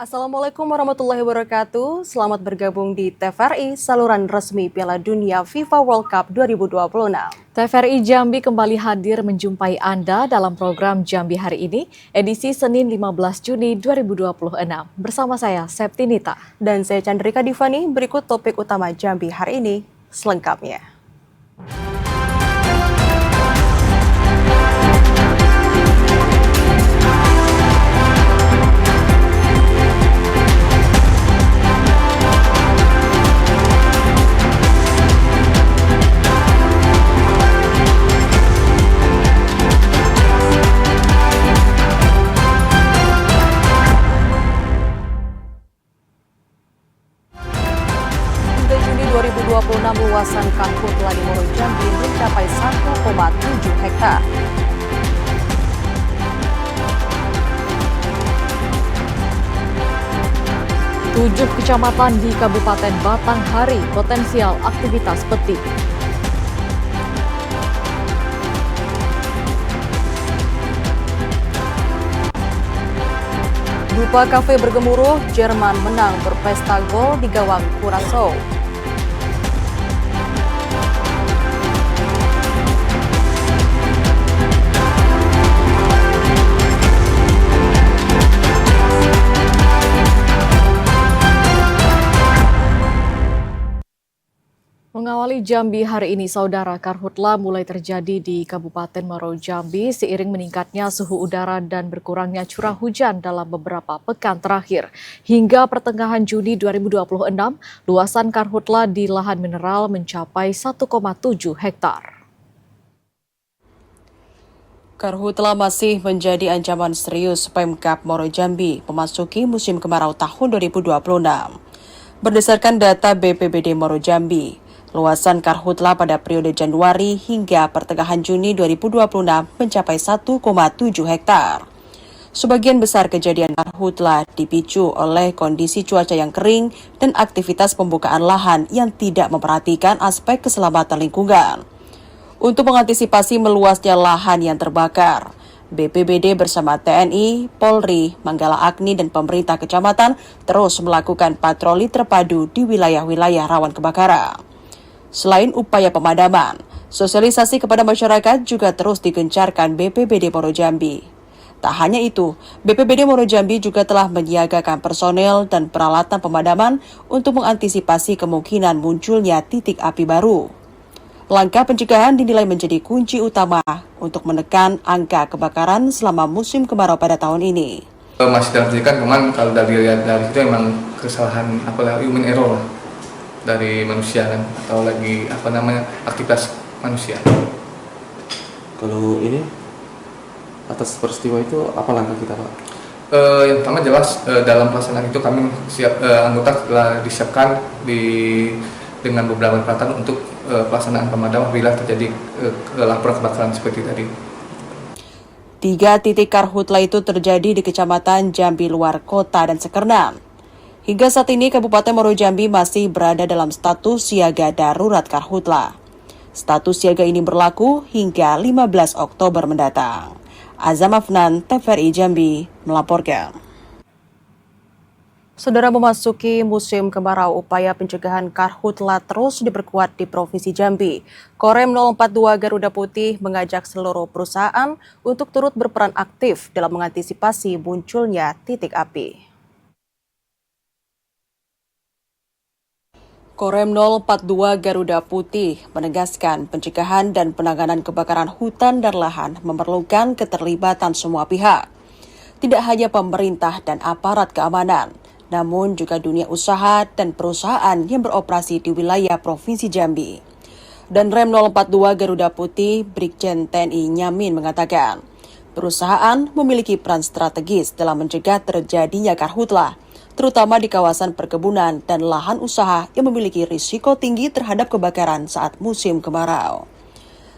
Assalamualaikum warahmatullahi wabarakatuh. Selamat bergabung di TVRI, saluran resmi Piala Dunia FIFA World Cup 2026. TVRI Jambi kembali hadir menjumpai Anda dalam program Jambi hari ini, edisi Senin 15 Juni 2026. Bersama saya, Septinita. Dan saya Chandrika Divani, berikut topik utama Jambi hari ini, selengkapnya. Juni 2026 luasan karhutla di Moro Jambi mencapai 1,7 hektar. Tujuh kecamatan di Kabupaten Batanghari potensial aktivitas petik. Dupa Cafe bergemuruh, Jerman menang berpesta gol di gawang Curaçao. Mengawali Jambi hari ini, saudara, karhutla mulai terjadi di Kabupaten Moro Jambi seiring meningkatnya suhu udara dan berkurangnya curah hujan dalam beberapa pekan terakhir. Hingga pertengahan Juni 2026, luasan karhutla di lahan mineral mencapai 1,7 hektar. Karhutla masih menjadi ancaman serius Pemkab Moro Jambi memasuki musim kemarau tahun 2026. Berdasarkan data BPBD Moro Jambi, luasan karhutla pada periode Januari hingga pertengahan Juni 2026 mencapai 1,7 hektar. Sebagian besar kejadian karhutla dipicu oleh kondisi cuaca yang kering dan aktivitas pembukaan lahan yang tidak memperhatikan aspek keselamatan lingkungan. Untuk mengantisipasi meluasnya lahan yang terbakar, BPBD bersama TNI, Polri, Manggala Agni, dan pemerintah kecamatan terus melakukan patroli terpadu di wilayah-wilayah rawan kebakaran. Selain upaya pemadaman, sosialisasi kepada masyarakat juga terus digencarkan BPBD Moro Jambi. Tak hanya itu, BPBD Moro Jambi juga telah menyiagakan personel dan peralatan pemadaman untuk mengantisipasi kemungkinan munculnya titik api baru. Langkah pencegahan dinilai menjadi kunci utama untuk menekan angka kebakaran selama musim kemarau pada tahun ini. Masih dalam penyidikan, cuman kalau dari itu memang kesalahan human error dari manusia kan, atau lagi aktivitas manusia. Kalau ini atas peristiwa itu apa langkah kita, Pak? Yang pertama jelas dalam pelaksanaan itu kami anggota telah disiapkan dengan beberapa peralatan untuk pelaksanaan pemadaman apabila terjadi laporan kebakaran seperti tadi. 3 titik karhutla itu terjadi di Kecamatan Jambi Luar Kota dan Sekernan. Hingga saat ini Kabupaten Moro Jambi masih berada dalam status siaga darurat karhutla. Status siaga ini berlaku hingga 15 Oktober mendatang. Azam Afnan, TVRI Jambi, melaporkan. Saudara, memasuki musim kemarau, upaya pencegahan karhutla terus diperkuat di Provinsi Jambi. Korem 042 Garuda Putih mengajak seluruh perusahaan untuk turut berperan aktif dalam mengantisipasi munculnya titik api. Korem 042 Garuda Putih menegaskan pencegahan dan penanganan kebakaran hutan dan lahan memerlukan keterlibatan semua pihak. Tidak hanya pemerintah dan aparat keamanan, namun juga dunia usaha dan perusahaan yang beroperasi di wilayah Provinsi Jambi. Dan Rem 042 Garuda Putih, Brigjen TNI Nyamin mengatakan, perusahaan memiliki peran strategis dalam mencegah terjadinya karhutla, terutama di kawasan perkebunan dan lahan usaha yang memiliki risiko tinggi terhadap kebakaran saat musim kemarau.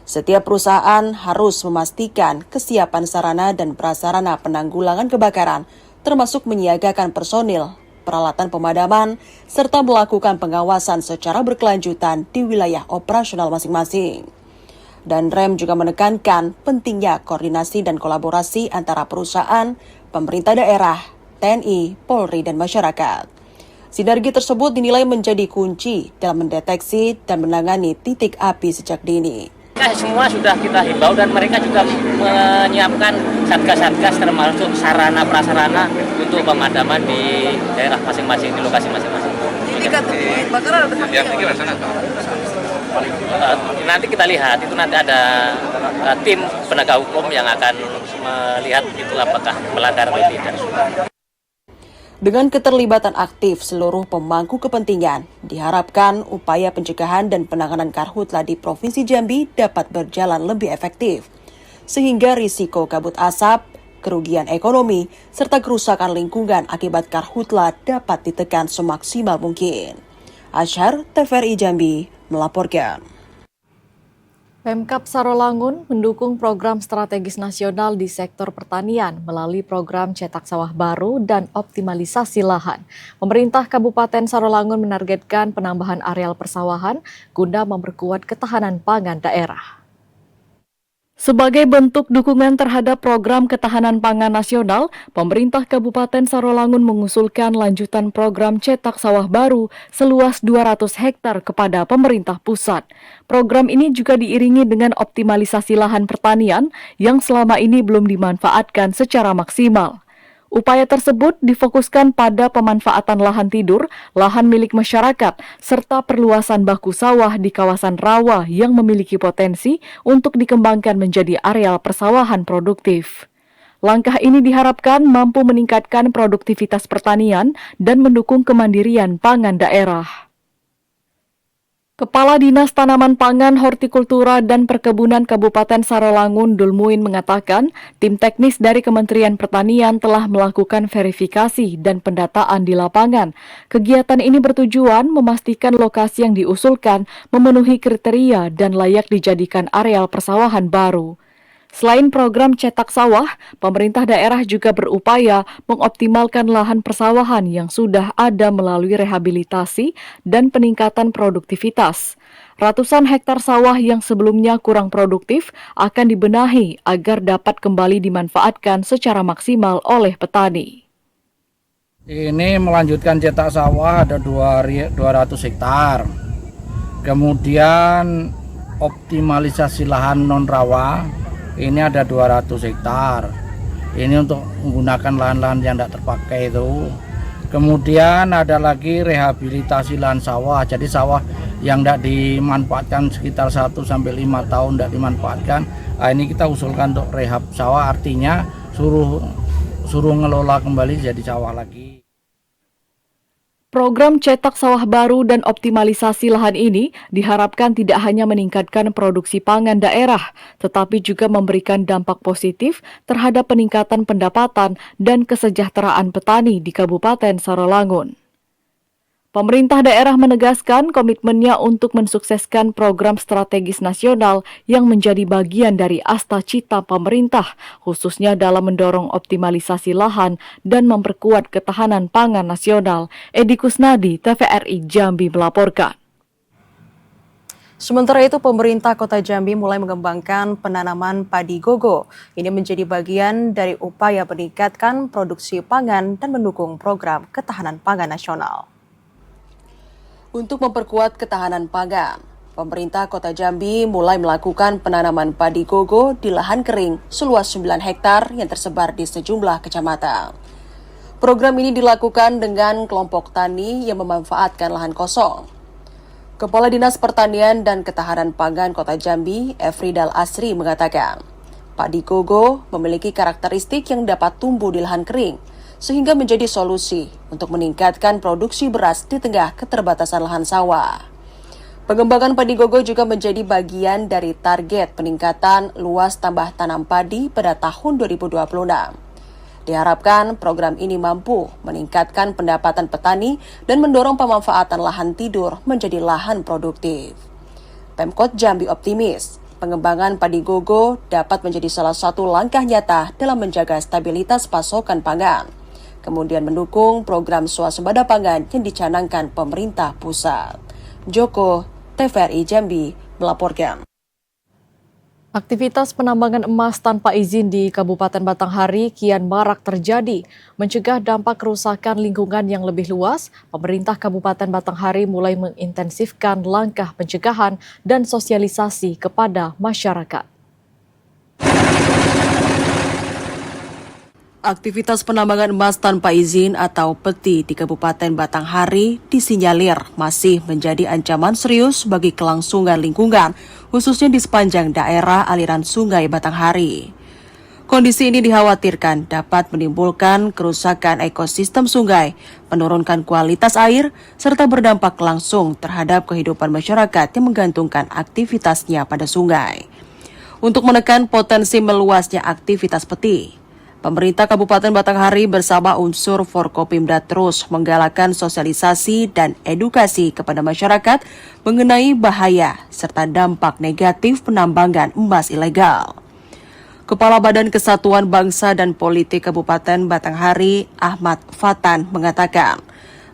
Setiap perusahaan harus memastikan kesiapan sarana dan prasarana penanggulangan kebakaran, termasuk menyiagakan personil, peralatan pemadaman, serta melakukan pengawasan secara berkelanjutan di wilayah operasional masing-masing. Dan Rem juga menekankan pentingnya koordinasi dan kolaborasi antara perusahaan, pemerintah daerah, TNI, Polri, dan masyarakat. Sinergi tersebut dinilai menjadi kunci dalam mendeteksi dan menangani titik api sejak dini. Semua sudah kita himbau dan mereka juga menyiapkan satgas-satgas termasuk sarana prasarana untuk pemadaman di daerah masing-masing, di lokasi masing-masing. Nanti kita lihat, itu nanti ada tim penegak hukum yang akan melihat itu apakah melanggar atau tidak. Dengan keterlibatan aktif seluruh pemangku kepentingan, diharapkan upaya pencegahan dan penanganan karhutla di Provinsi Jambi dapat berjalan lebih efektif, sehingga risiko kabut asap, kerugian ekonomi, serta kerusakan lingkungan akibat karhutla dapat ditekan semaksimal mungkin. Asyhar, TVRI Jambi, melaporkan. Pemkab Sarolangun mendukung program strategis nasional di sektor pertanian melalui program cetak sawah baru dan optimalisasi lahan. Pemerintah Kabupaten Sarolangun menargetkan penambahan areal persawahan guna memperkuat ketahanan pangan daerah. Sebagai bentuk dukungan terhadap program ketahanan pangan nasional, pemerintah Kabupaten Sarolangun mengusulkan lanjutan program cetak sawah baru seluas 200 hektar kepada pemerintah pusat. Program ini juga diiringi dengan optimalisasi lahan pertanian yang selama ini belum dimanfaatkan secara maksimal. Upaya tersebut difokuskan pada pemanfaatan lahan tidur, lahan milik masyarakat, serta perluasan baku sawah di kawasan rawa yang memiliki potensi untuk dikembangkan menjadi areal persawahan produktif. Langkah ini diharapkan mampu meningkatkan produktivitas pertanian dan mendukung kemandirian pangan daerah. Kepala Dinas Tanaman Pangan, Hortikultura, dan Perkebunan Kabupaten Sarolangun Dulmuin mengatakan, tim teknis dari Kementerian Pertanian telah melakukan verifikasi dan pendataan di lapangan. Kegiatan ini bertujuan memastikan lokasi yang diusulkan memenuhi kriteria dan layak dijadikan areal persawahan baru. Selain program cetak sawah, pemerintah daerah juga berupaya mengoptimalkan lahan persawahan yang sudah ada melalui rehabilitasi dan peningkatan produktivitas. Ratusan hektar sawah yang sebelumnya kurang produktif akan dibenahi agar dapat kembali dimanfaatkan secara maksimal oleh petani. Ini melanjutkan cetak sawah ada 200 hektar. Kemudian optimalisasi lahan non-rawa. Ini ada 200 hektar. Ini untuk menggunakan lahan-lahan yang tidak terpakai itu. Kemudian ada lagi rehabilitasi lahan sawah. Jadi sawah yang tidak dimanfaatkan sekitar 1-5 tahun tidak dimanfaatkan. Nah, ini kita usulkan untuk rehab sawah, artinya suruh ngelola kembali jadi sawah lagi. Program cetak sawah baru dan optimalisasi lahan ini diharapkan tidak hanya meningkatkan produksi pangan daerah, tetapi juga memberikan dampak positif terhadap peningkatan pendapatan dan kesejahteraan petani di Kabupaten Sarolangun. Pemerintah daerah menegaskan komitmennya untuk mensukseskan program strategis nasional yang menjadi bagian dari asta cita pemerintah, khususnya dalam mendorong optimalisasi lahan dan memperkuat ketahanan pangan nasional. Edi Kusnadi, TVRI Jambi melaporkan. Sementara itu, pemerintah Kota Jambi mulai mengembangkan penanaman padi gogo. Ini menjadi bagian dari upaya meningkatkan produksi pangan dan mendukung program ketahanan pangan nasional. Untuk memperkuat ketahanan pangan, pemerintah Kota Jambi mulai melakukan penanaman padi gogo di lahan kering seluas 9 hektar yang tersebar di sejumlah kecamatan. Program ini dilakukan dengan kelompok tani yang memanfaatkan lahan kosong. Kepala Dinas Pertanian dan Ketahanan Pangan Kota Jambi, Efridal Asri, mengatakan, padi gogo memiliki karakteristik yang dapat tumbuh di lahan kering, sehingga menjadi solusi untuk meningkatkan produksi beras di tengah keterbatasan lahan sawah. Pengembangan padi gogo juga menjadi bagian dari target peningkatan luas tambah tanam padi pada tahun 2026. Diharapkan program ini mampu meningkatkan pendapatan petani dan mendorong pemanfaatan lahan tidur menjadi lahan produktif. Pemkot Jambi optimis pengembangan padi gogo dapat menjadi salah satu langkah nyata dalam menjaga stabilitas pasokan pangan, kemudian mendukung program swasembada pangan yang dicanangkan pemerintah pusat. Joko, TVRI Jambi, melaporkan. Aktivitas penambangan emas tanpa izin di Kabupaten Batanghari kian marak terjadi. Mencegah dampak kerusakan lingkungan yang lebih luas, pemerintah Kabupaten Batanghari mulai mengintensifkan langkah pencegahan dan sosialisasi kepada masyarakat. Aktivitas penambangan emas tanpa izin atau peti di Kabupaten Batanghari disinyalir masih menjadi ancaman serius bagi kelangsungan lingkungan, khususnya di sepanjang daerah aliran Sungai Batanghari. Kondisi ini dikhawatirkan dapat menimbulkan kerusakan ekosistem sungai, menurunkan kualitas air, serta berdampak langsung terhadap kehidupan masyarakat yang menggantungkan aktivitasnya pada sungai. Untuk menekan potensi meluasnya aktivitas peti, pemerintah Kabupaten Batanghari bersama unsur Forkopimda terus menggalakkan sosialisasi dan edukasi kepada masyarakat mengenai bahaya serta dampak negatif penambangan emas ilegal. Kepala Badan Kesatuan Bangsa dan Politik Kabupaten Batanghari, Ahmad Fatan, mengatakan,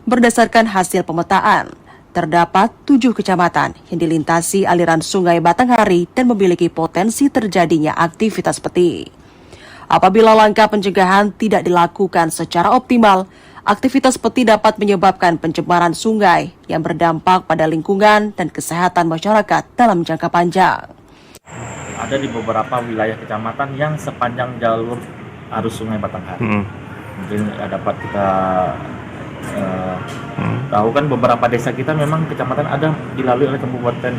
berdasarkan hasil pemetaan, terdapat 7 kecamatan yang dilintasi aliran Sungai Batanghari dan memiliki potensi terjadinya aktivitas peti. Apabila langkah pencegahan tidak dilakukan secara optimal, aktivitas peti dapat menyebabkan pencemaran sungai yang berdampak pada lingkungan dan kesehatan masyarakat dalam jangka panjang. Ada di beberapa wilayah kecamatan yang sepanjang jalur arus Sungai Batanghari. Mungkin dapat kita tahu kan beberapa desa kita memang kecamatan ada dilalui oleh Kabupaten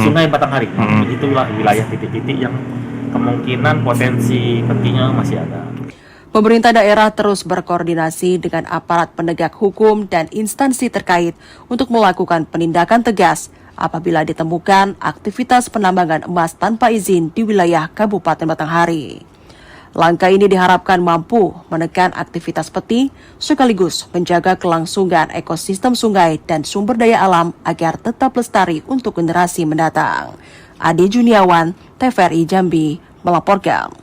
Sungai Batanghari. Itulah wilayah titik-titik yang kemungkinan potensi petinya masih ada. Pemerintah daerah terus berkoordinasi dengan aparat penegak hukum dan instansi terkait untuk melakukan penindakan tegas apabila ditemukan aktivitas penambangan emas tanpa izin di wilayah Kabupaten Batanghari. Langkah ini diharapkan mampu menekan aktivitas peti sekaligus menjaga kelangsungan ekosistem sungai dan sumber daya alam agar tetap lestari untuk generasi mendatang. Adi Juniawan, TVRI Jambi, melaporkan.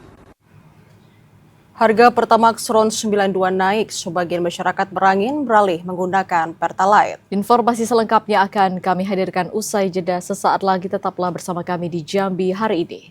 Harga Pertamax RON 92 naik, sebagian masyarakat Merangin beralih menggunakan Pertalite. Informasi selengkapnya akan kami hadirkan usai jeda sesaat lagi. Tetaplah bersama kami di Jambi hari ini.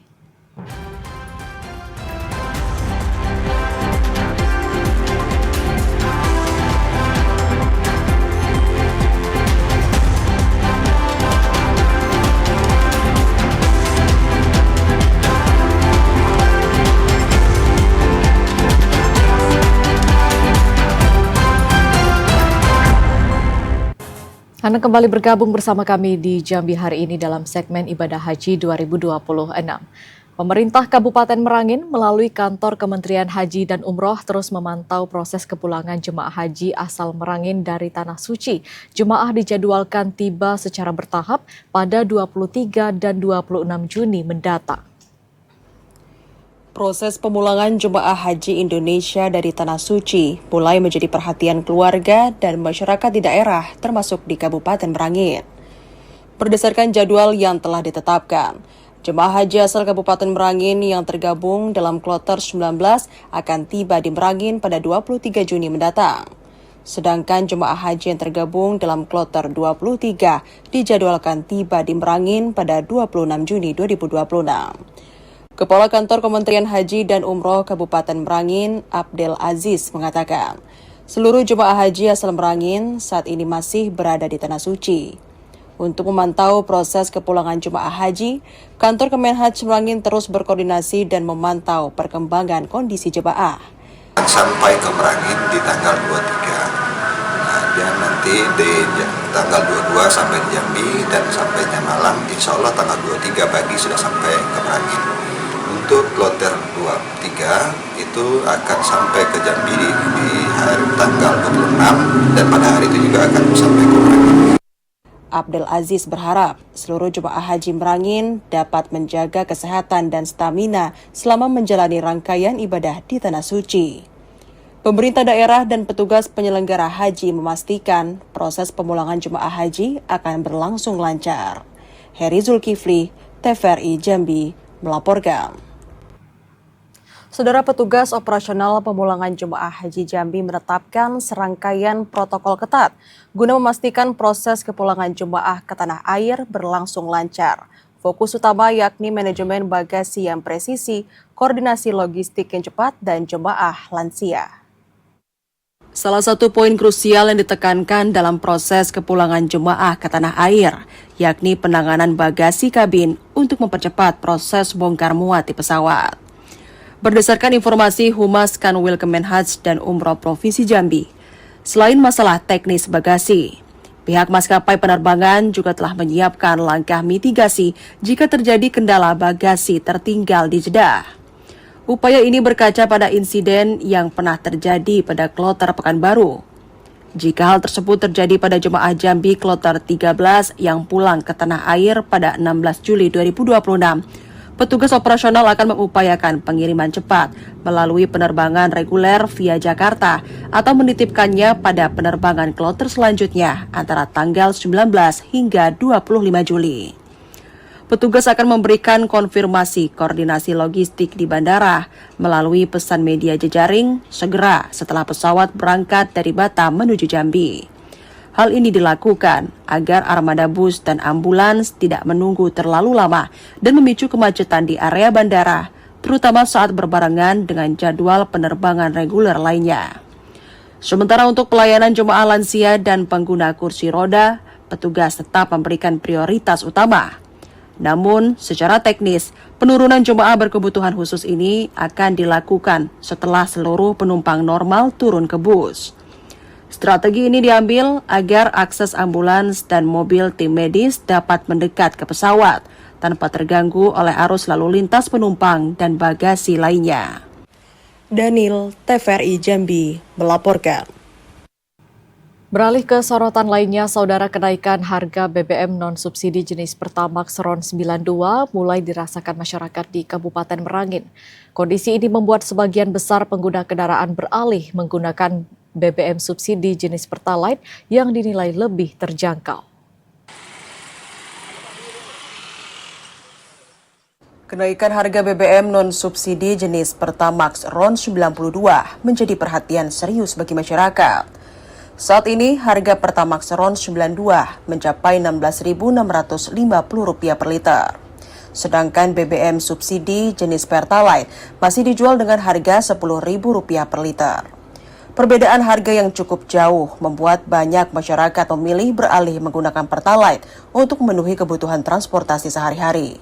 Anda kembali bergabung bersama kami di Jambi hari ini dalam segmen Ibadah Haji 2026. Pemerintah Kabupaten Merangin melalui kantor Kementerian Haji dan Umroh terus memantau proses kepulangan jemaah haji asal Merangin dari Tanah Suci. Jemaah dijadwalkan tiba secara bertahap pada 23 dan 26 Juni mendatang. Proses pemulangan jemaah haji Indonesia dari Tanah Suci mulai menjadi perhatian keluarga dan masyarakat di daerah, termasuk di Kabupaten Merangin. Berdasarkan jadwal yang telah ditetapkan, jemaah haji asal Kabupaten Merangin yang tergabung dalam kloter 19 akan tiba di Merangin pada 23 Juni mendatang. Sedangkan jemaah haji yang tergabung dalam kloter 23 dijadwalkan tiba di Merangin pada 26 Juni 2026. Kepala Kantor Kementerian Haji dan Umroh Kabupaten Merangin, Abdel Aziz, mengatakan seluruh jemaah haji asal Merangin saat ini masih berada di Tanah Suci. Untuk memantau proses kepulangan jemaah haji, Kantor Kemenhaj Merangin terus berkoordinasi dan memantau perkembangan kondisi jemaah. Sampai ke Merangin di tanggal 23. Dan nanti di tanggal 22 sampai di Jambi dan sampainya malam, insya Allah tanggal 23 pagi sudah sampai ke Merangin. Untuk kloter 23 itu akan sampai ke Jambi di hari tanggal 26 dan pada hari itu juga akan sampai ke Merangin. Abdel Aziz berharap seluruh jemaah haji Merangin dapat menjaga kesehatan dan stamina selama menjalani rangkaian ibadah di Tanah Suci. Pemerintah daerah dan petugas penyelenggara haji memastikan proses pemulangan jemaah haji akan berlangsung lancar. Heri Zulkifli, TVRI Jambi, melaporkan. Saudara, petugas operasional pemulangan jemaah haji Jambi menetapkan serangkaian protokol ketat guna memastikan proses kepulangan jemaah ke tanah air berlangsung lancar. Fokus utama yakni manajemen bagasi yang presisi, koordinasi logistik yang cepat, dan jemaah lansia. Salah satu poin krusial yang ditekankan dalam proses kepulangan jemaah ke tanah air, yakni penanganan bagasi kabin untuk mempercepat proses bongkar muat di pesawat. Berdasarkan informasi Humas Kanwil Kemenhaj dan Umroh Provinsi Jambi, selain masalah teknis bagasi, pihak maskapai penerbangan juga telah menyiapkan langkah mitigasi jika terjadi kendala bagasi tertinggal di Jeddah. Upaya ini berkaca pada insiden yang pernah terjadi pada kloter Pekanbaru. Jika hal tersebut terjadi pada jemaah Jambi kloter 13 yang pulang ke tanah air pada 16 Juli 2026, petugas operasional akan mengupayakan pengiriman cepat melalui penerbangan reguler via Jakarta atau menitipkannya pada penerbangan kloter selanjutnya antara tanggal 19 hingga 25 Juli. Petugas akan memberikan konfirmasi koordinasi logistik di bandara melalui pesan media jejaring segera setelah pesawat berangkat dari Batam menuju Jambi. Hal ini dilakukan agar armada bus dan ambulans tidak menunggu terlalu lama dan memicu kemacetan di area bandara, terutama saat berbarengan dengan jadwal penerbangan reguler lainnya. Sementara untuk pelayanan jemaah lansia dan pengguna kursi roda, petugas tetap memberikan prioritas utama. Namun, secara teknis, penurunan jemaah berkebutuhan khusus ini akan dilakukan setelah seluruh penumpang normal turun ke bus. Strategi ini diambil agar akses ambulans dan mobil tim medis dapat mendekat ke pesawat tanpa terganggu oleh arus lalu lintas penumpang dan bagasi lainnya. Daniel, TVRI Jambi, melaporkan. Beralih ke sorotan lainnya, saudara, kenaikan harga BBM non-subsidi jenis Pertamax RON 92 mulai dirasakan masyarakat di Kabupaten Merangin. Kondisi ini membuat sebagian besar pengguna kendaraan beralih menggunakan BBM subsidi jenis Pertalite yang dinilai lebih terjangkau. Kenaikan harga BBM non-subsidi jenis Pertamax RON 92 menjadi perhatian serius bagi masyarakat. Saat ini, harga Pertamax RON 92 mencapai Rp16.650 per liter. Sedangkan BBM subsidi jenis Pertalite masih dijual dengan harga Rp10.000 per liter. Perbedaan harga yang cukup jauh membuat banyak masyarakat memilih beralih menggunakan Pertalite untuk memenuhi kebutuhan transportasi sehari-hari.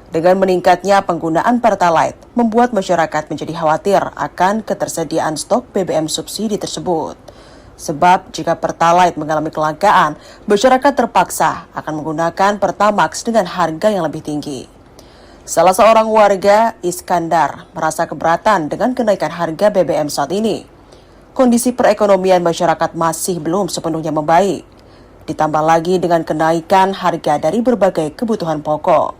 Dengan meningkatnya penggunaan Pertalite, membuat masyarakat menjadi khawatir akan ketersediaan stok BBM subsidi tersebut. Sebab jika Pertalite mengalami kelangkaan, masyarakat terpaksa akan menggunakan Pertamax dengan harga yang lebih tinggi. Salah seorang warga, Iskandar, merasa keberatan dengan kenaikan harga BBM saat ini. Kondisi perekonomian masyarakat masih belum sepenuhnya membaik. Ditambah lagi dengan kenaikan harga dari berbagai kebutuhan pokok.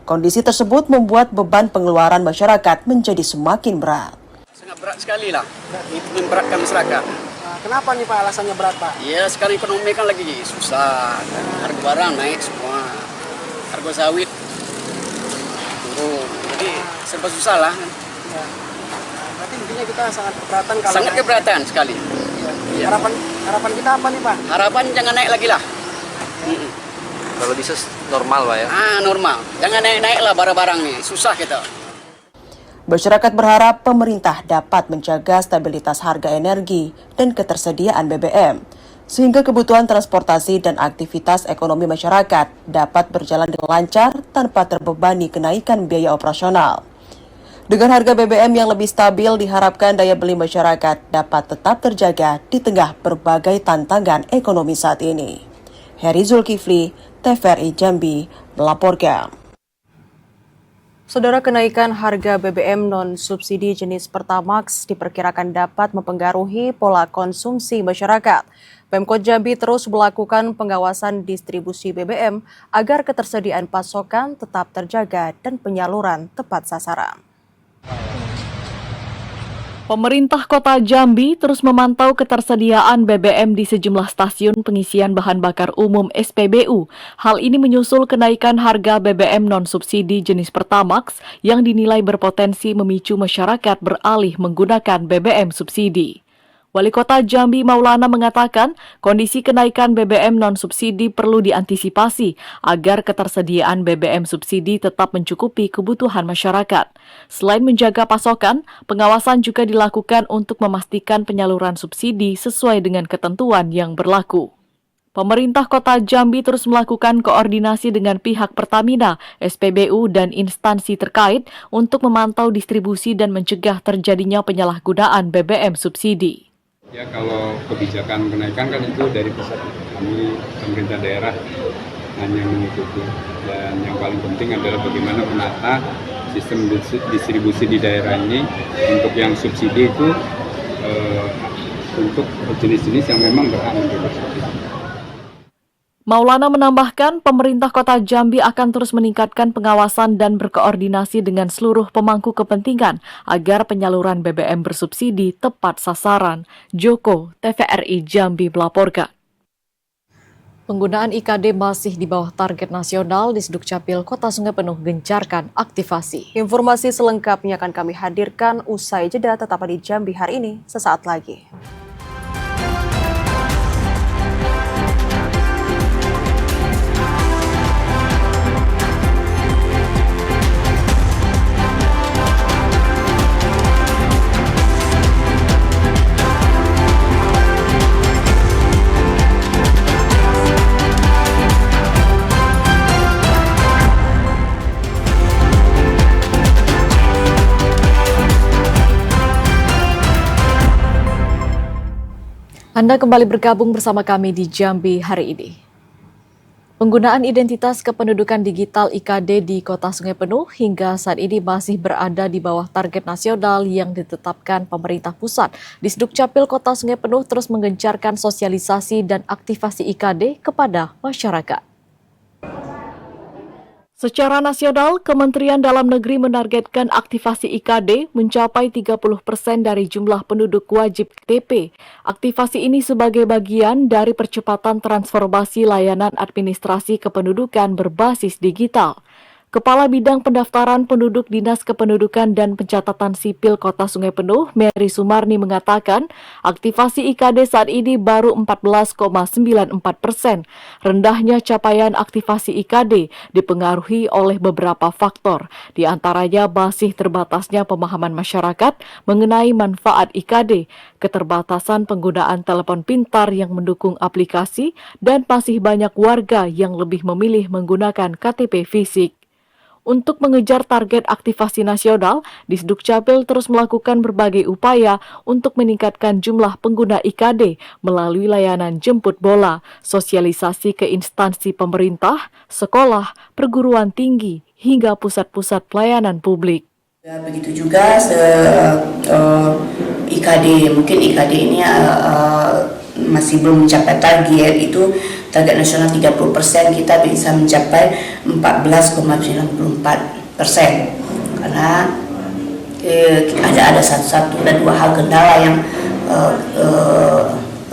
Kondisi tersebut membuat beban pengeluaran masyarakat menjadi semakin berat. Sangat berat sekali lah, itu memberatkan masyarakat. Kenapa nih Pak alasannya berat Pak? Ya sekarang ekonomi kan lagi susah, harga barang naik semua, harga sawit turun, jadi serba susah lah. Ya. Berarti intinya kita sangat keberatan kalau sangat keberatan sekali. Ya. Harapan kita apa nih Pak? Harapan jangan naik lagi lah. Kalau bisa normal Pak ya? Normal, jangan naik-naik lah barang-barang nih, susah kita. Masyarakat berharap pemerintah dapat menjaga stabilitas harga energi dan ketersediaan BBM, sehingga kebutuhan transportasi dan aktivitas ekonomi masyarakat dapat berjalan dengan lancar tanpa terbebani kenaikan biaya operasional. Dengan harga BBM yang lebih stabil, diharapkan daya beli masyarakat dapat tetap terjaga di tengah berbagai tantangan ekonomi saat ini. Heri Zulkifli, TVRI Jambi, melaporkan. Saudara, kenaikan harga BBM non-subsidi jenis Pertamax diperkirakan dapat mempengaruhi pola konsumsi masyarakat. Pemkot Jambi terus melakukan pengawasan distribusi BBM agar ketersediaan pasokan tetap terjaga dan penyaluran tepat sasaran. Pemerintah Kota Jambi terus memantau ketersediaan BBM di sejumlah stasiun pengisian bahan bakar umum SPBU. Hal ini menyusul kenaikan harga BBM non-subsidi jenis Pertamax yang dinilai berpotensi memicu masyarakat beralih menggunakan BBM subsidi. Wali Kota Jambi Maulana mengatakan kondisi kenaikan BBM non-subsidi perlu diantisipasi agar ketersediaan BBM subsidi tetap mencukupi kebutuhan masyarakat. Selain menjaga pasokan, pengawasan juga dilakukan untuk memastikan penyaluran subsidi sesuai dengan ketentuan yang berlaku. Pemerintah Kota Jambi terus melakukan koordinasi dengan pihak Pertamina, SPBU, dan instansi terkait untuk memantau distribusi dan mencegah terjadinya penyalahgunaan BBM subsidi. Ya, kalau kebijakan kenaikan kan itu dari pusat, kami pemerintah daerah hanya mengikuti, dan yang paling penting adalah bagaimana menata sistem distribusi di daerah ini untuk yang subsidi itu untuk jenis-jenis yang memang berhak mendapat subsidi. Maulana menambahkan pemerintah Kota Jambi akan terus meningkatkan pengawasan dan berkoordinasi dengan seluruh pemangku kepentingan agar penyaluran BBM bersubsidi tepat sasaran. Joko, TVRI Jambi melaporkan. Penggunaan IKD masih di bawah target nasional di Sdukcapil Kota Sungai Penuh gencarkan aktivasi. Informasi selengkapnya akan kami hadirkan usai jeda, tetap di Jambi hari ini sesaat lagi. Anda kembali bergabung bersama kami di Jambi hari ini. Penggunaan identitas kependudukan digital IKD di Kota Sungai Penuh hingga saat ini masih berada di bawah target nasional yang ditetapkan pemerintah pusat. Di Sdukcapil Kota Sungai Penuh terus menggencarkan sosialisasi dan aktivasi IKD kepada masyarakat. Secara nasional, Kementerian Dalam Negeri menargetkan aktivasi IKD mencapai 30% dari jumlah penduduk wajib KTP. Aktivasi ini sebagai bagian dari percepatan transformasi layanan administrasi kependudukan berbasis digital. Kepala Bidang Pendaftaran Penduduk Dinas Kependudukan dan Pencatatan Sipil Kota Sungai Penuh, Mary Sumarni mengatakan, aktivasi IKD saat ini baru 14,94%. Rendahnya capaian aktivasi IKD dipengaruhi oleh beberapa faktor, di antaranya masih terbatasnya pemahaman masyarakat mengenai manfaat IKD, keterbatasan penggunaan telepon pintar yang mendukung aplikasi, dan masih banyak warga yang lebih memilih menggunakan KTP fisik. Untuk mengejar target aktivasi nasional, Disdukcapil terus melakukan berbagai upaya untuk meningkatkan jumlah pengguna IKD melalui layanan jemput bola, sosialisasi ke instansi pemerintah, sekolah, perguruan tinggi, hingga pusat-pusat pelayanan publik. Begitu juga IKD, mungkin IKD ini masih belum mencapai target, itu target nasional 30%, kita bisa mencapai 14,94%, karena ada satu dan dua hal kendala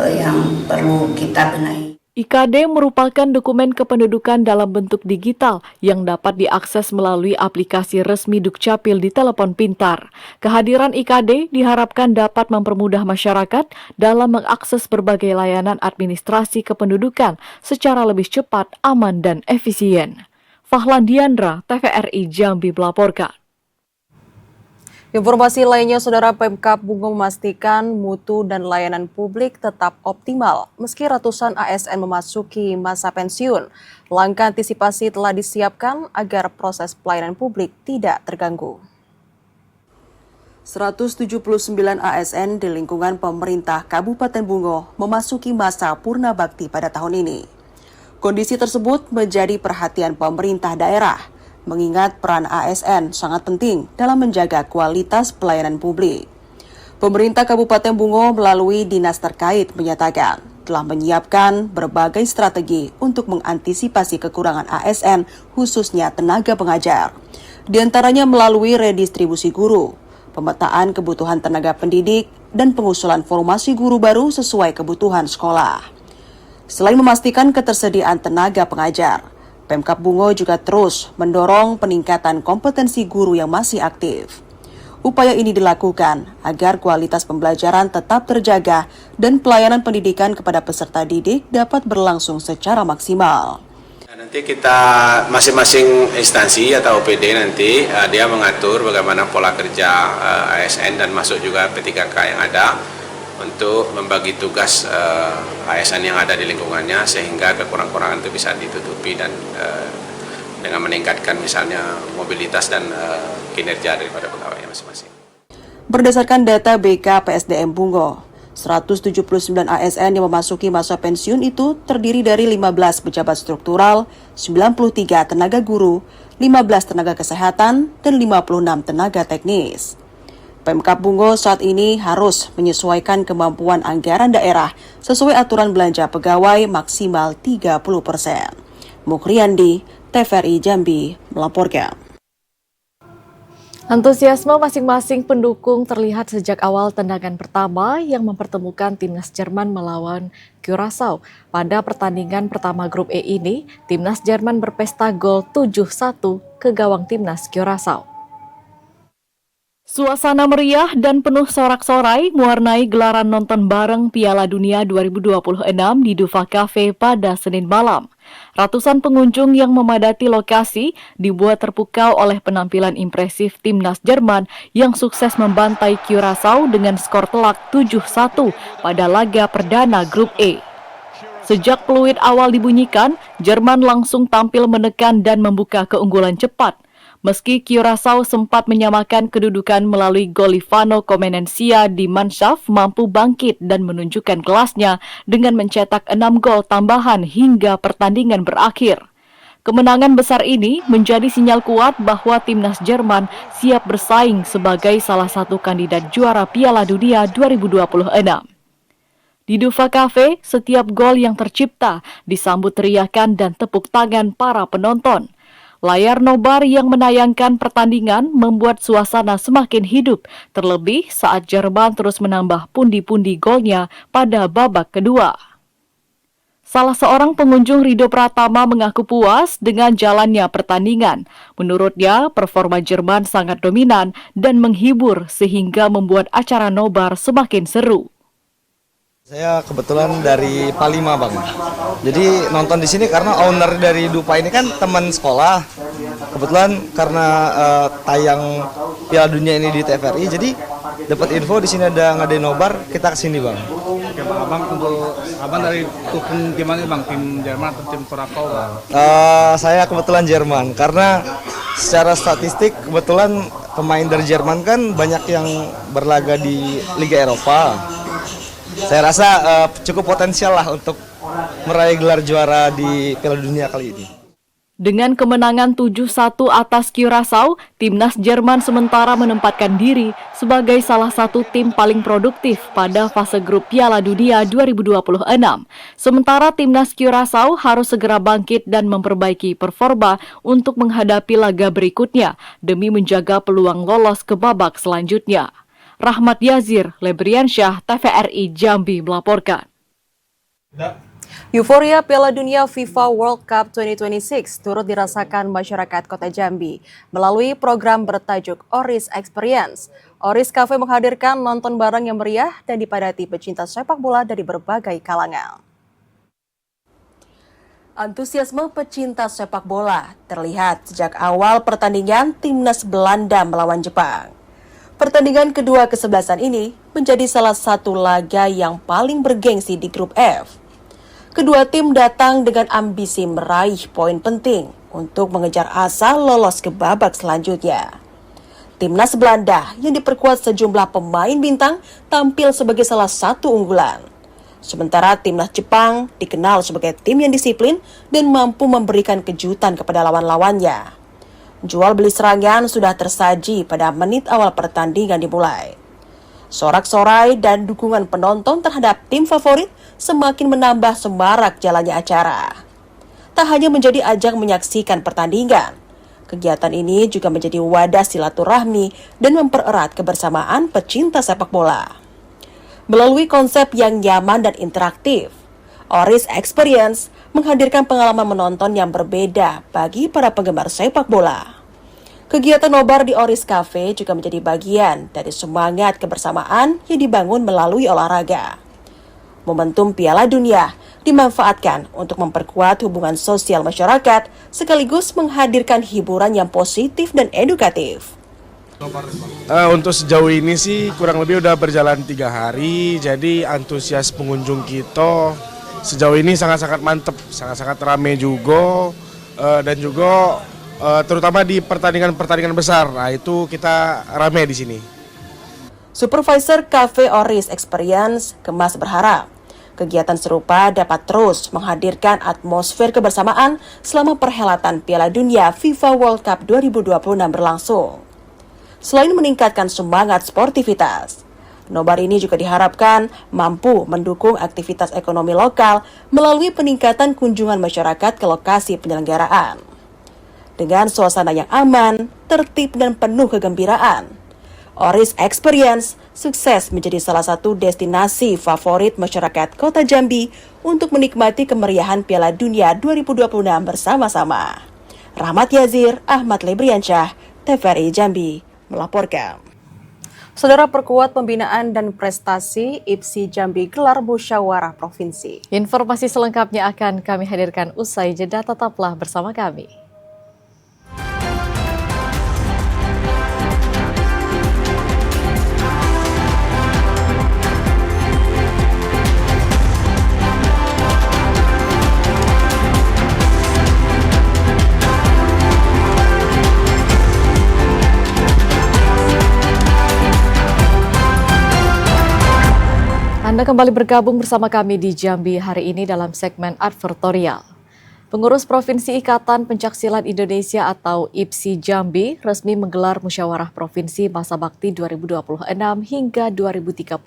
yang perlu kita benahi. IKD merupakan dokumen kependudukan dalam bentuk digital yang dapat diakses melalui aplikasi resmi Dukcapil di telepon pintar. Kehadiran IKD diharapkan dapat mempermudah masyarakat dalam mengakses berbagai layanan administrasi kependudukan secara lebih cepat, aman, dan efisien. Fahlan Diandra, TVRI Jambi melaporkan. Informasi lainnya, Saudara, Pemkab Bungo memastikan mutu dan layanan publik tetap optimal meski ratusan ASN memasuki masa pensiun. Langkah antisipasi telah disiapkan agar proses pelayanan publik tidak terganggu. 179 ASN di lingkungan pemerintah Kabupaten Bungo memasuki masa purna bakti pada tahun ini. Kondisi tersebut menjadi perhatian pemerintah daerah, mengingat peran ASN sangat penting dalam menjaga kualitas pelayanan publik. Pemerintah Kabupaten Bungo melalui dinas terkait menyatakan telah menyiapkan berbagai strategi untuk mengantisipasi kekurangan ASN, khususnya tenaga pengajar. Di antaranya melalui redistribusi guru, pemetaan kebutuhan tenaga pendidik, dan pengusulan formasi guru baru sesuai kebutuhan sekolah. Selain memastikan ketersediaan tenaga pengajar, Pemkab Bungo juga terus mendorong peningkatan kompetensi guru yang masih aktif. Upaya ini dilakukan agar kualitas pembelajaran tetap terjaga dan pelayanan pendidikan kepada peserta didik dapat berlangsung secara maksimal. Nanti kita masing-masing instansi atau OPD nanti dia mengatur bagaimana pola kerja ASN dan masuk juga P3K yang ada untuk membagi tugas ASN yang ada di lingkungannya sehingga kekurangan-kekurangan itu bisa ditutupi dan dengan meningkatkan misalnya mobilitas dan kinerja daripada pegawainya masing-masing. Berdasarkan data BKPSDM Bungo, 179 ASN yang memasuki masa pensiun itu terdiri dari 15 pejabat struktural, 93 tenaga guru, 15 tenaga kesehatan, dan 56 tenaga teknis. Pemkab Bungo saat ini harus menyesuaikan kemampuan anggaran daerah sesuai aturan belanja pegawai maksimal 30%. Mukriandi, TVRI Jambi, melaporkan. Antusiasme masing-masing pendukung terlihat sejak awal tendangan pertama yang mempertemukan timnas Jerman melawan Curaçao. Pada pertandingan pertama grup E ini, timnas Jerman berpesta gol 7-1 ke gawang timnas Curaçao. Suasana meriah dan penuh sorak-sorai mewarnai gelaran nonton bareng Piala Dunia 2026 di Dufa Cafe pada Senin malam. Ratusan pengunjung yang memadati lokasi dibuat terpukau oleh penampilan impresif timnas Jerman yang sukses membantai Curaçao dengan skor telak 7-1 pada laga perdana grup E. Sejak peluit awal dibunyikan, Jerman langsung tampil menekan dan membuka keunggulan cepat. Meski Curaçao sempat menyamakan kedudukan melalui gol Ivano Comenencia di Manshaft mampu bangkit dan menunjukkan kelasnya dengan mencetak 6 gol tambahan hingga pertandingan berakhir. Kemenangan besar ini menjadi sinyal kuat bahwa timnas Jerman siap bersaing sebagai salah satu kandidat juara Piala Dunia 2026. Di Dufa Cafe, setiap gol yang tercipta disambut teriakan dan tepuk tangan para penonton. Layar nobar yang menayangkan pertandingan membuat suasana semakin hidup, terlebih saat Jerman terus menambah pundi-pundi golnya pada babak kedua. Salah seorang pengunjung Rido Pratama mengaku puas dengan jalannya pertandingan. Menurutnya, performa Jerman sangat dominan dan menghibur sehingga membuat acara nobar semakin seru. Saya kebetulan dari Palima, Bang. Jadi nonton di sini karena owner dari Dupa ini kan teman sekolah. Kebetulan karena tayang Piala Dunia ini di TVRI, jadi dapat info di sini ada ngadain nobar, kita kesini, Bang. Oke, Bang, Abang untuk Abang dari dukung tim mana, Bang? Tim Jerman atau tim Curaçao, Bang? Saya kebetulan Jerman karena secara statistik kebetulan pemain dari Jerman kan banyak yang berlaga di Liga Eropa. Saya rasa cukup potensial lah untuk meraih gelar juara di Piala Dunia kali ini. Dengan kemenangan 7-1 atas Curaçao, timnas Jerman sementara menempatkan diri sebagai salah satu tim paling produktif pada fase grup Piala Dunia 2026. Sementara timnas Curaçao harus segera bangkit dan memperbaiki performa untuk menghadapi laga berikutnya demi menjaga peluang lolos ke babak selanjutnya. Rahmat Yazir, Lebriansyah, TVRI Jambi melaporkan. Euforia Piala Dunia FIFA World Cup 2026 turut dirasakan masyarakat Kota Jambi melalui program bertajuk Oris Experience. Oris Cafe menghadirkan nonton bareng yang meriah dan dipadati pecinta sepak bola dari berbagai kalangan. Antusiasme pecinta sepak bola terlihat sejak awal pertandingan timnas Belanda melawan Jepang. Pertandingan kedua kesebelasan ini menjadi salah satu laga yang paling bergengsi di grup F. Kedua tim datang dengan ambisi meraih poin penting untuk mengejar asa lolos ke babak selanjutnya. Timnas Belanda yang diperkuat sejumlah pemain bintang tampil sebagai salah satu unggulan. Sementara timnas Jepang dikenal sebagai tim yang disiplin dan mampu memberikan kejutan kepada lawan-lawannya. Jual beli serangan sudah tersaji pada menit awal pertandingan dimulai. Sorak-sorai dan dukungan penonton terhadap tim favorit semakin menambah semarak jalannya acara. Tak hanya menjadi ajang menyaksikan pertandingan, kegiatan ini juga menjadi wadah silaturahmi dan mempererat kebersamaan pecinta sepak bola. Melalui konsep yang nyaman dan interaktif, Oris Experience menghadirkan pengalaman menonton yang berbeda bagi para penggemar sepak bola. Kegiatan nobar di Oris Cafe juga menjadi bagian dari semangat kebersamaan yang dibangun melalui olahraga. Momentum Piala Dunia dimanfaatkan untuk memperkuat hubungan sosial masyarakat sekaligus menghadirkan hiburan yang positif dan edukatif. Untuk sejauh ini sih kurang lebih udah berjalan 3 hari, jadi antusias pengunjung kita sejauh ini sangat-sangat mantep, sangat-sangat ramai juga, dan juga terutama di pertandingan-pertandingan besar. Nah, itu kita ramai di sini. Supervisor Cafe Oris Experience, Kemas, berharap kegiatan serupa dapat terus menghadirkan atmosfer kebersamaan selama perhelatan Piala Dunia FIFA World Cup 2026 berlangsung. Selain meningkatkan semangat sportivitas, nobar ini juga diharapkan mampu mendukung aktivitas ekonomi lokal melalui peningkatan kunjungan masyarakat ke lokasi penyelenggaraan. Dengan suasana yang aman, tertib, dan penuh kegembiraan, Oris Experience sukses menjadi salah satu destinasi favorit masyarakat Kota Jambi untuk menikmati kemeriahan Piala Dunia 2026 bersama-sama. Rahmat Yazir, Ahmad Lebriansyah, TVRI Jambi melaporkan. Saudara, perkuat pembinaan dan prestasi, IPSI Jambi gelar musyawarah provinsi. Informasi selengkapnya akan kami hadirkan usai jeda, tetaplah bersama kami. Anda kembali bergabung bersama kami di Jambi hari ini dalam segmen advertorial. Pengurus Provinsi Ikatan Pencaksilat Indonesia atau IPSI Jambi resmi menggelar musyawarah provinsi masa bakti 2026 hingga 2030.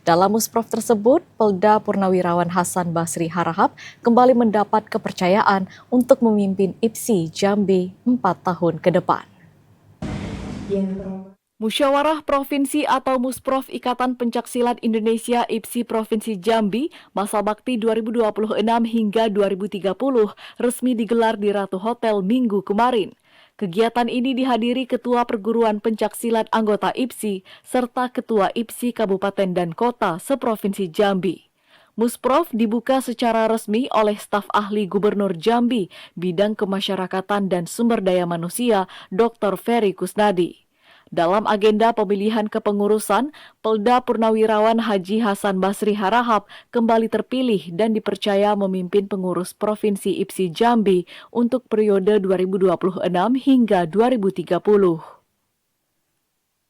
Dalam musprov tersebut, Pelda Purnawirawan Hasan Basri Harahap kembali mendapat kepercayaan untuk memimpin IPSI Jambi 4 tahun ke depan. Musyawarah Provinsi atau Musprov Ikatan Pencaksilat Indonesia IPSI Provinsi Jambi masa bakti 2026 hingga 2030 resmi digelar di Ratu Hotel Minggu kemarin. Kegiatan ini dihadiri Ketua Perguruan Pencaksilat anggota IPSI serta Ketua IPSI Kabupaten dan Kota seprovinsi Jambi. Musprov dibuka secara resmi oleh staf ahli Gubernur Jambi bidang kemasyarakatan dan sumber daya manusia Dr. Ferry Kusnadi. Dalam agenda pemilihan kepengurusan, Pelda Purnawirawan Haji Hasan Basri Harahap kembali terpilih dan dipercaya memimpin pengurus Provinsi IPSI Jambi untuk periode 2026 hingga 2030.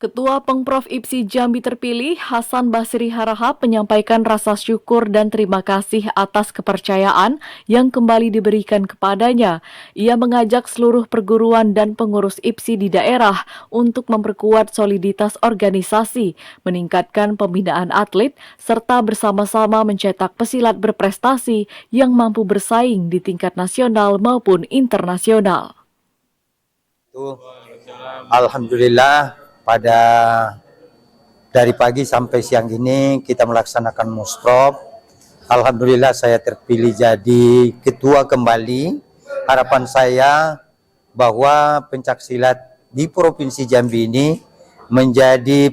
Ketua Pengprov IPSI Jambi terpilih, Hasan Basri Harahap, menyampaikan rasa syukur dan terima kasih atas kepercayaan yang kembali diberikan kepadanya. Ia mengajak seluruh perguruan dan pengurus IPSI di daerah untuk memperkuat soliditas organisasi, meningkatkan pembinaan atlet, serta bersama-sama mencetak pesilat berprestasi yang mampu bersaing di tingkat nasional maupun internasional. Alhamdulillah, pada dari pagi sampai siang ini kita melaksanakan musprov. Alhamdulillah saya terpilih jadi ketua kembali. Harapan saya bahwa pencaksilat di Provinsi Jambi ini menjadi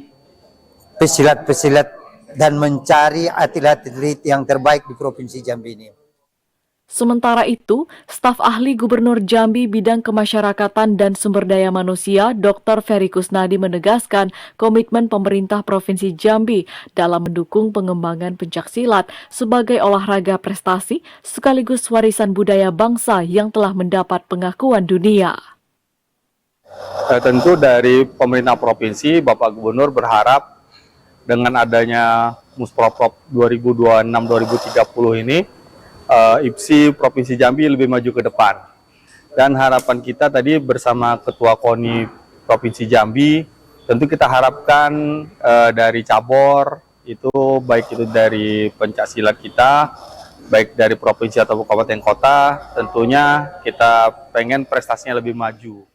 pesilat-pesilat dan mencari atlet-atlet yang terbaik di Provinsi Jambi ini. Sementara itu, staf ahli Gubernur Jambi bidang kemasyarakatan dan sumber daya manusia Dr. Ferry Kusnadi menegaskan komitmen pemerintah Provinsi Jambi dalam mendukung pengembangan pencaksilat sebagai olahraga prestasi sekaligus warisan budaya bangsa yang telah mendapat pengakuan dunia. Tentu dari pemerintah provinsi, Bapak Gubernur berharap dengan adanya Musprov 2026-2030 ini, IPSI Provinsi Jambi lebih maju ke depan. Dan harapan kita tadi bersama Ketua KONI Provinsi Jambi, tentu kita harapkan dari cabur, itu baik itu dari pencaksilat kita, baik dari provinsi atau kabupaten kota, tentunya kita pengen prestasinya lebih maju.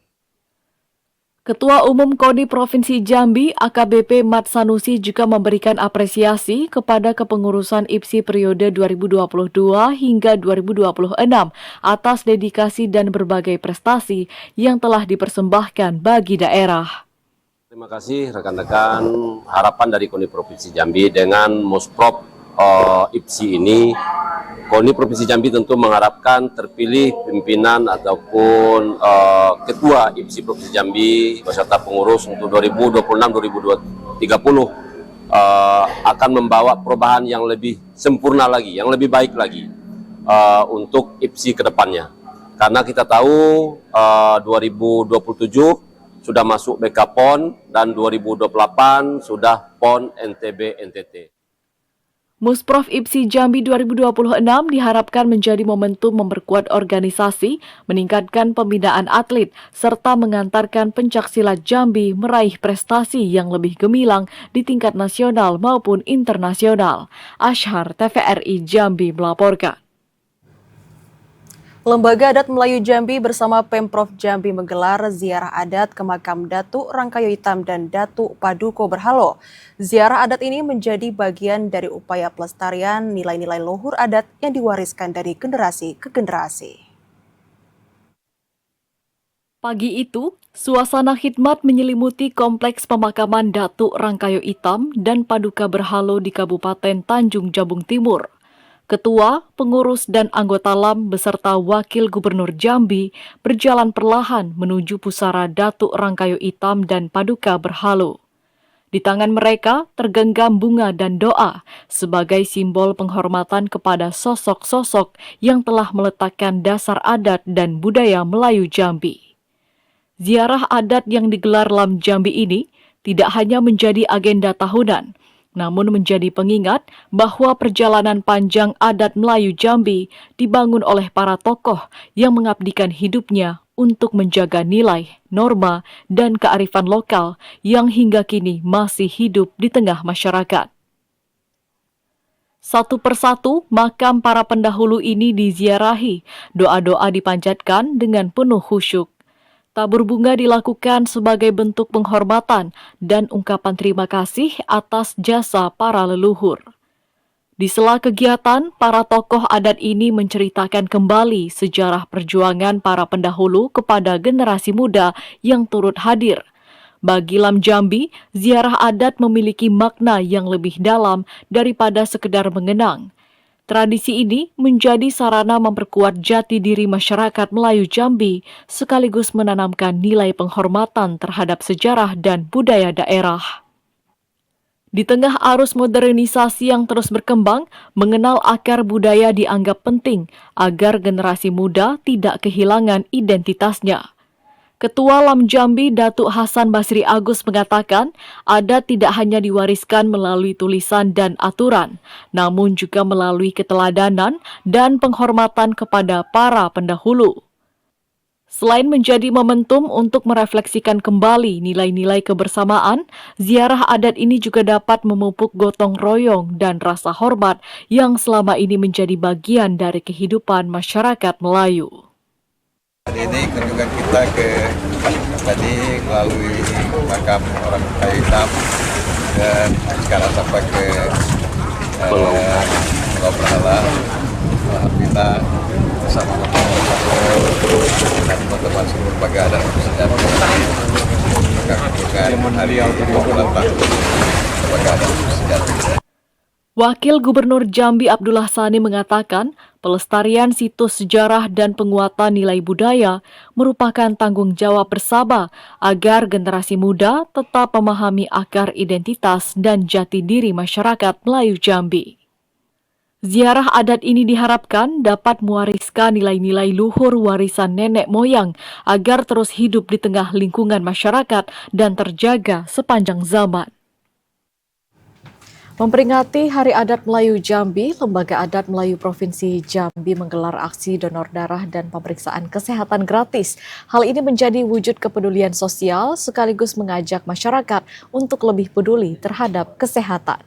Ketua Umum KONI Provinsi Jambi AKBP Mat Sanusi juga memberikan apresiasi kepada kepengurusan IPSI periode 2022 hingga 2026 atas dedikasi dan berbagai prestasi yang telah dipersembahkan bagi daerah. Terima kasih rekan-rekan. Harapan dari KONI Provinsi Jambi dengan Musprop IPSI ini, KONI Provinsi Jambi tentu mengharapkan terpilih pimpinan ataupun ketua IPSI Provinsi Jambi beserta pengurus untuk 2026-2030 akan membawa perubahan yang lebih sempurna lagi, yang lebih baik lagi untuk IPSI ke depannya. Karena kita tahu 2027 sudah masuk BK PON dan 2028 sudah PON NTB NTT. Musprov IPSI Jambi 2026 diharapkan menjadi momentum memperkuat organisasi, meningkatkan pembinaan atlet, serta mengantarkan pencaksilat Jambi meraih prestasi yang lebih gemilang di tingkat nasional maupun internasional. Ashar TVRI Jambi melaporkan. Lembaga Adat Melayu Jambi bersama Pemprov Jambi menggelar ziarah adat ke makam Datuk Rangkayo Itam dan Datuk Paduko Berhalo. Ziarah adat ini menjadi bagian dari upaya pelestarian nilai-nilai luhur adat yang diwariskan dari generasi ke generasi. Pagi itu, suasana khidmat menyelimuti kompleks pemakaman Datuk Rangkayo Itam dan Paduka Berhalo di Kabupaten Tanjung Jabung Timur. Ketua, pengurus, dan anggota LAM beserta Wakil Gubernur Jambi berjalan perlahan menuju pusara Datuk Rangkayo Itam dan Paduka Berhalo. Di tangan mereka tergenggam bunga dan doa sebagai simbol penghormatan kepada sosok-sosok yang telah meletakkan dasar adat dan budaya Melayu Jambi. Ziarah adat yang digelar LAM Jambi ini tidak hanya menjadi agenda tahunan, namun menjadi pengingat bahwa perjalanan panjang adat Melayu Jambi dibangun oleh para tokoh yang mengabdikan hidupnya untuk menjaga nilai, norma, dan kearifan lokal yang hingga kini masih hidup di tengah masyarakat. Satu persatu makam para pendahulu ini diziarahi, doa-doa dipanjatkan dengan penuh khusyuk. Tabur bunga dilakukan sebagai bentuk penghormatan dan ungkapan terima kasih atas jasa para leluhur. Di sela kegiatan, para tokoh adat ini menceritakan kembali sejarah perjuangan para pendahulu kepada generasi muda yang turut hadir. Bagi LAM Jambi, ziarah adat memiliki makna yang lebih dalam daripada sekedar mengenang. Tradisi ini menjadi sarana memperkuat jati diri masyarakat Melayu Jambi sekaligus menanamkan nilai penghormatan terhadap sejarah dan budaya daerah. Di tengah arus modernisasi yang terus berkembang, mengenal akar budaya dianggap penting agar generasi muda tidak kehilangan identitasnya. Ketua LAM Jambi Datuk Hasan Basri Agus mengatakan, adat tidak hanya diwariskan melalui tulisan dan aturan, namun juga melalui keteladanan dan penghormatan kepada para pendahulu. Selain menjadi momentum untuk merefleksikan kembali nilai-nilai kebersamaan, ziarah adat ini juga dapat memupuk gotong royong dan rasa hormat yang selama ini menjadi bagian dari kehidupan masyarakat Melayu. Hari ini kunjungan kita ke tadi melalui makam orang Rangkayo Itam dan sekarang sampai ke Pulau Berhala. Kita bersama dan teman-teman seluruh lembaga adat dan kunjungan hari yang ke-28 lembaga adat sejarah. Wakil Gubernur Jambi Abdullah Sani mengatakan, pelestarian situs sejarah dan penguatan nilai budaya merupakan tanggung jawab bersama agar generasi muda tetap memahami akar identitas dan jati diri masyarakat Melayu Jambi. Ziarah adat ini diharapkan dapat mewariskan nilai-nilai luhur warisan nenek moyang agar terus hidup di tengah lingkungan masyarakat dan terjaga sepanjang zaman. Memperingati Hari Adat Melayu Jambi, Lembaga Adat Melayu Provinsi Jambi menggelar aksi donor darah dan pemeriksaan kesehatan gratis. Hal ini menjadi wujud kepedulian sosial sekaligus mengajak masyarakat untuk lebih peduli terhadap kesehatan.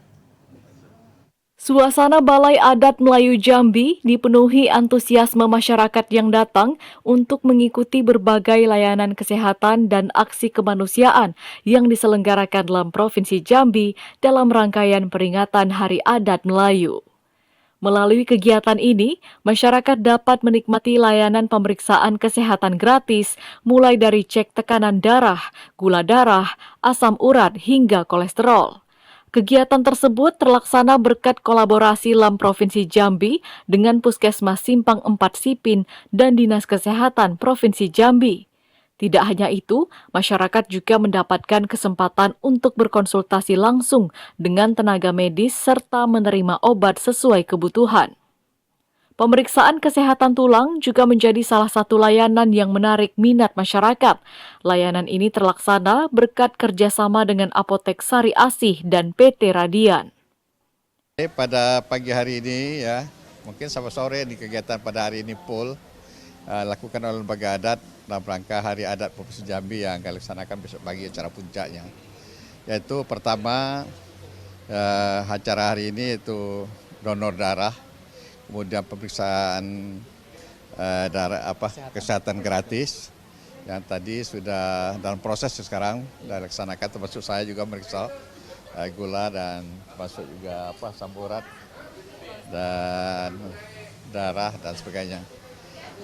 Suasana Balai Adat Melayu Jambi dipenuhi antusiasme masyarakat yang datang untuk mengikuti berbagai layanan kesehatan dan aksi kemanusiaan yang diselenggarakan dalam Provinsi Jambi dalam rangkaian peringatan Hari Adat Melayu. Melalui kegiatan ini, masyarakat dapat menikmati layanan pemeriksaan kesehatan gratis mulai dari cek tekanan darah, gula darah, asam urat hingga kolesterol. Kegiatan tersebut terlaksana berkat kolaborasi LAM Provinsi Jambi dengan Puskesmas Simpang 4 Sipin dan Dinas Kesehatan Provinsi Jambi. Tidak hanya itu, masyarakat juga mendapatkan kesempatan untuk berkonsultasi langsung dengan tenaga medis serta menerima obat sesuai kebutuhan. Pemeriksaan kesehatan tulang juga menjadi salah satu layanan yang menarik minat masyarakat. Layanan ini terlaksana berkat kerjasama dengan Apotek Sari Asih dan PT Radian. Pada pagi hari ini ya, mungkin sampai sore di kegiatan pada hari ini full lakukan oleh lembaga adat dalam rangka Hari Adat Provinsi Jambi yang akan dilaksanakan besok pagi acara puncaknya. Yaitu pertama acara hari ini itu donor darah. Kemudian pemeriksaan kesehatan gratis yang tadi sudah dalam proses sekarang sudah dilaksanakan, termasuk saya juga meriksa gula dan termasuk juga asam urat dan darah dan sebagainya.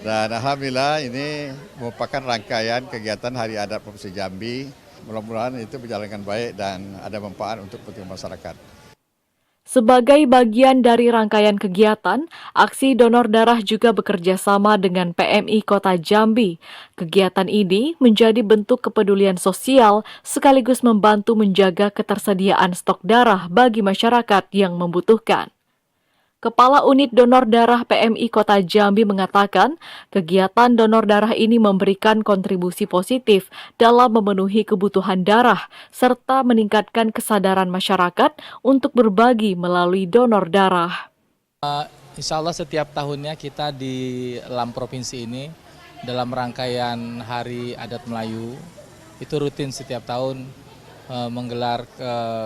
Dan alhamdulillah ini merupakan rangkaian kegiatan Hari Adat Provinsi Jambi. Mudah-mudahan itu berjalan dengan baik dan ada manfaat untuk kepentingan masyarakat. Sebagai bagian dari rangkaian kegiatan, aksi donor darah juga bekerja sama dengan PMI Kota Jambi. Kegiatan ini menjadi bentuk kepedulian sosial sekaligus membantu menjaga ketersediaan stok darah bagi masyarakat yang membutuhkan. Kepala Unit Donor Darah PMI Kota Jambi mengatakan, kegiatan donor darah ini memberikan kontribusi positif dalam memenuhi kebutuhan darah, serta meningkatkan kesadaran masyarakat untuk berbagi melalui donor darah. Insya Allah setiap tahunnya kita di LAM Provinsi ini, dalam rangkaian Hari Adat Melayu, itu rutin setiap tahun menggelar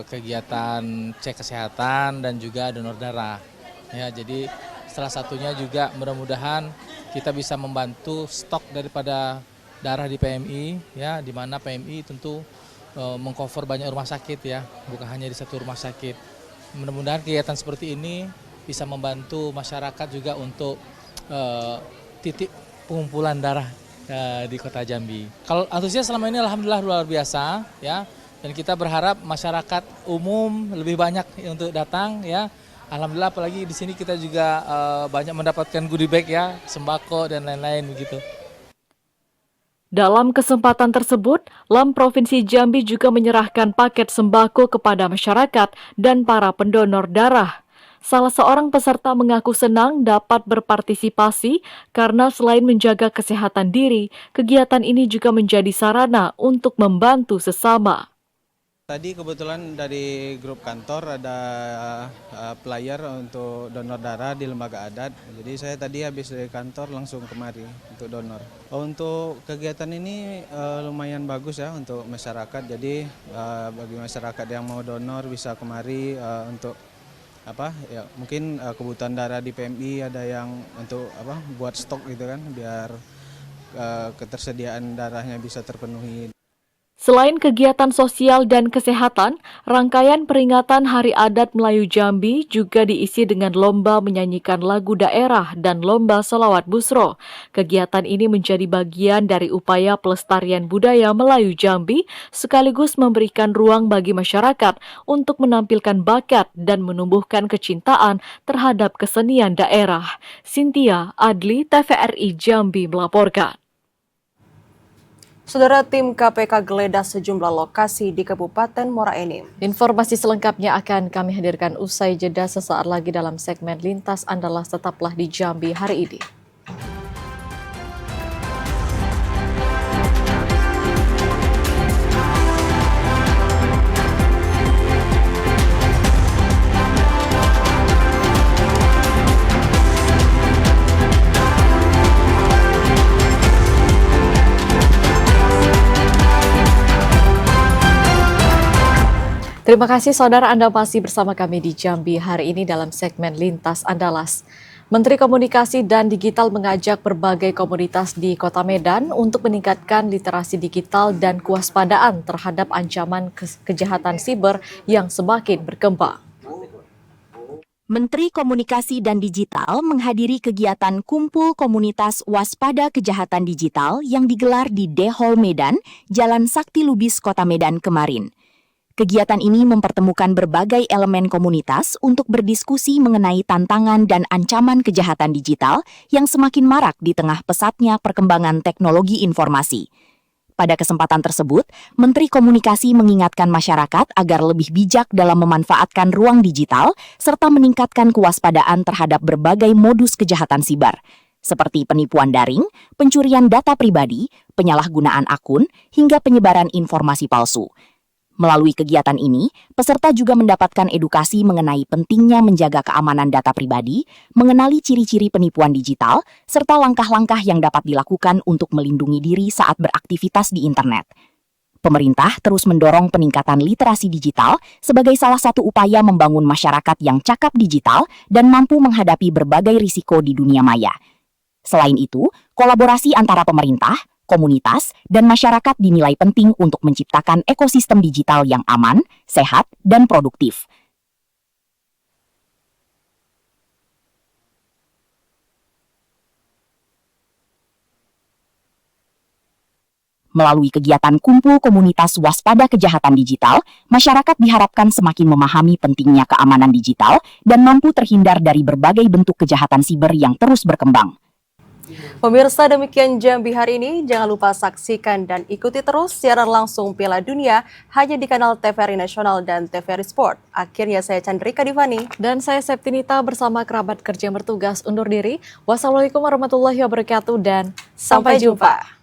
kegiatan cek kesehatan dan juga donor darah. Ya, jadi salah satunya juga mudah-mudahan kita bisa membantu stok daripada darah di PMI, ya, di mana PMI tentu mengcover banyak rumah sakit ya, bukan hanya di satu rumah sakit. Mudah-mudahan kegiatan seperti ini bisa membantu masyarakat juga untuk titik pengumpulan darah di Kota Jambi. Kalau antusias selama ini alhamdulillah luar biasa ya, dan kita berharap masyarakat umum lebih banyak untuk datang ya. Alhamdulillah, apalagi di sini kita juga banyak mendapatkan goodie bag ya, sembako dan lain-lain begitu. Dalam kesempatan tersebut, LAM Provinsi Jambi juga menyerahkan paket sembako kepada masyarakat dan para pendonor darah. Salah seorang peserta mengaku senang dapat berpartisipasi karena selain menjaga kesehatan diri, kegiatan ini juga menjadi sarana untuk membantu sesama. Tadi kebetulan dari grup kantor ada flyer untuk donor darah di lembaga adat. Jadi saya tadi habis dari kantor langsung kemari untuk donor. Untuk kegiatan ini lumayan bagus ya untuk masyarakat. Jadi bagi masyarakat yang mau donor bisa kemari untuk ya mungkin kebutuhan darah di PMI ada yang untuk buat stok gitu kan, biar ketersediaan darahnya bisa terpenuhi. Selain kegiatan sosial dan kesehatan, rangkaian peringatan Hari Adat Melayu Jambi juga diisi dengan lomba menyanyikan lagu daerah dan lomba sholawat busro. Kegiatan ini menjadi bagian dari upaya pelestarian budaya Melayu Jambi, sekaligus memberikan ruang bagi masyarakat untuk menampilkan bakat dan menumbuhkan kecintaan terhadap kesenian daerah. Cynthia Adli, TVRI Jambi melaporkan. Saudara, tim KPK geledah sejumlah lokasi di Kabupaten Muara Enim. Informasi selengkapnya akan kami hadirkan usai jeda sesaat lagi dalam segmen Lintas Andalas. Tetaplah di Jambi hari ini. Terima kasih saudara, Anda masih bersama kami di Jambi hari ini dalam segmen Lintas Andalas. Menteri Komunikasi dan Digital mengajak berbagai komunitas di Kota Medan untuk meningkatkan literasi digital dan kewaspadaan terhadap ancaman kejahatan siber yang semakin berkembang. Menteri Komunikasi dan Digital menghadiri kegiatan Kumpul Komunitas Waspada Kejahatan Digital yang digelar di D-Hall Medan, Jalan Sakti Lubis, Kota Medan kemarin. Kegiatan ini mempertemukan berbagai elemen komunitas untuk berdiskusi mengenai tantangan dan ancaman kejahatan digital yang semakin marak di tengah pesatnya perkembangan teknologi informasi. Pada kesempatan tersebut, Menteri Komunikasi mengingatkan masyarakat agar lebih bijak dalam memanfaatkan ruang digital serta meningkatkan kewaspadaan terhadap berbagai modus kejahatan siber, seperti penipuan daring, pencurian data pribadi, penyalahgunaan akun, hingga penyebaran informasi palsu. Melalui kegiatan ini, peserta juga mendapatkan edukasi mengenai pentingnya menjaga keamanan data pribadi, mengenali ciri-ciri penipuan digital, serta langkah-langkah yang dapat dilakukan untuk melindungi diri saat beraktivitas di internet. Pemerintah terus mendorong peningkatan literasi digital sebagai salah satu upaya membangun masyarakat yang cakap digital dan mampu menghadapi berbagai risiko di dunia maya. Selain itu, kolaborasi antara pemerintah, komunitas, dan masyarakat dinilai penting untuk menciptakan ekosistem digital yang aman, sehat, dan produktif. Melalui kegiatan Kumpul Komunitas Waspada Kejahatan Digital, masyarakat diharapkan semakin memahami pentingnya keamanan digital dan mampu terhindar dari berbagai bentuk kejahatan siber yang terus berkembang. Pemirsa, demikian Jambi hari ini. Jangan lupa saksikan dan ikuti terus siaran langsung Piala Dunia hanya di kanal TVRI Nasional dan TVRI Sport. Akhirnya saya Chandrika Divani. Dan saya Septinita bersama kerabat kerja yang bertugas undur diri. Wassalamualaikum warahmatullahi wabarakatuh dan sampai jumpa.